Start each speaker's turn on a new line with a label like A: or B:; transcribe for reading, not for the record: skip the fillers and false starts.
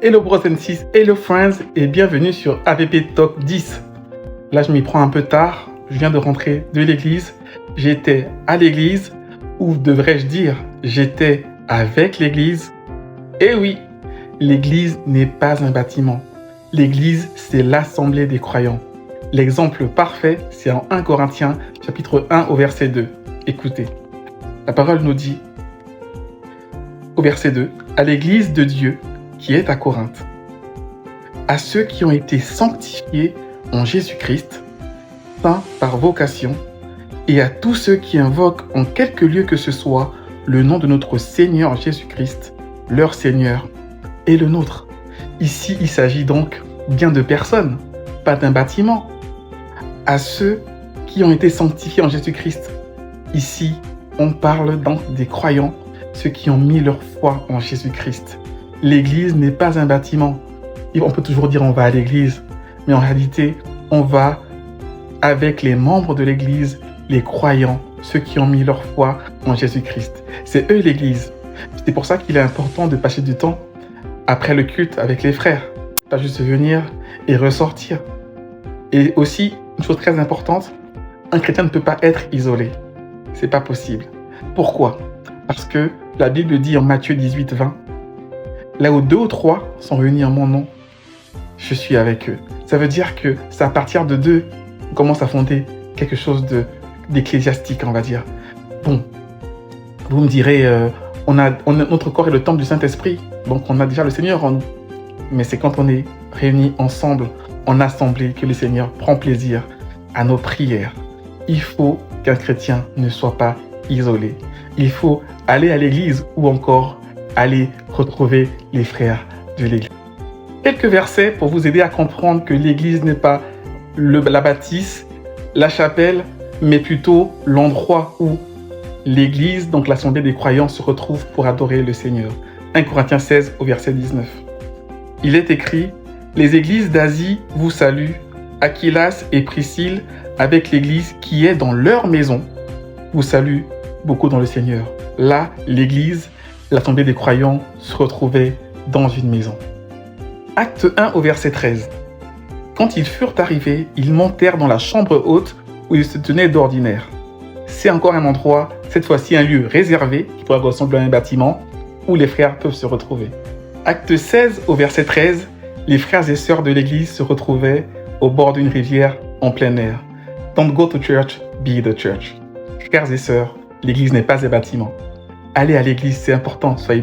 A: Hello Bros and Sis, hello friends et bienvenue sur AVP Talk 10. Là je m'y prends un peu tard, je viens de rentrer de l'église, j'étais à l'église, ou devrais-je dire, j'étais avec l'église. Et oui, l'église n'est pas un bâtiment, l'église c'est l'assemblée des croyants. L'exemple parfait c'est en 1 Corinthiens chapitre 1 au verset 2. Écoutez, la parole nous dit au verset 2, à l'église de Dieu qui est à Corinthe, à ceux qui ont été sanctifiés en Jésus-Christ, saints par vocation, et à tous ceux qui invoquent en quelque lieu que ce soit le nom de notre Seigneur Jésus-Christ, leur Seigneur et le nôtre. Ici, il s'agit donc bien de personnes, pas d'un bâtiment. À ceux qui ont été sanctifiés en Jésus-Christ. Ici, on parle donc des croyants, ceux qui ont mis leur foi en Jésus-Christ. L'église n'est pas un bâtiment. On peut toujours dire on va à l'église, mais en réalité, on va avec les membres de l'église, les croyants, ceux qui ont mis leur foi en Jésus-Christ. C'est eux l'église. C'est pour ça qu'il est important de passer du temps après le culte avec les frères. Pas juste venir et ressortir. Et aussi, une chose très importante, un chrétien ne peut pas être isolé. C'est pas possible. Pourquoi ? Parce que la Bible dit en Matthieu 18, 20, là où 2 ou 3 sont réunis en mon nom, je suis avec eux. Ça veut dire que c'est à partir de 2 qu'on commence à fonder quelque chose d'ecclésiastique, on va dire. Bon, vous me direz, notre corps est le temple du Saint-Esprit, donc on a déjà le Seigneur en nous. Mais c'est quand on est réunis ensemble, en assemblée, que le Seigneur prend plaisir à nos prières. Il faut qu'un chrétien ne soit pas isolé. Il faut aller à l'église ou encore aller retrouver les frères de l'église. Quelques versets pour vous aider à comprendre que l'église n'est pas la bâtisse, la chapelle, mais plutôt l'endroit où l'église, donc l'assemblée des croyants, se retrouve pour adorer le Seigneur. 1 Corinthiens 16 au verset 19. Il est écrit, « Les églises d'Asie vous saluent, Aquilas et Priscille, avec l'église qui est dans leur maison, vous saluent beaucoup dans le Seigneur. » Là, l'église, l'assemblée des croyants se retrouvait dans une maison. Acte 1 au verset 13. Quand ils furent arrivés, ils montèrent dans la chambre haute où ils se tenaient d'ordinaire. C'est encore un endroit, cette fois-ci un lieu réservé, qui pourrait ressembler à un bâtiment, où les frères peuvent se retrouver. Acte 16 au verset 13, les frères et sœurs de l'église se retrouvaient au bord d'une rivière en plein air. Don't go to church, be the church. Frères et sœurs, l'église n'est pas un bâtiment. Allez à l'église, c'est important, soyez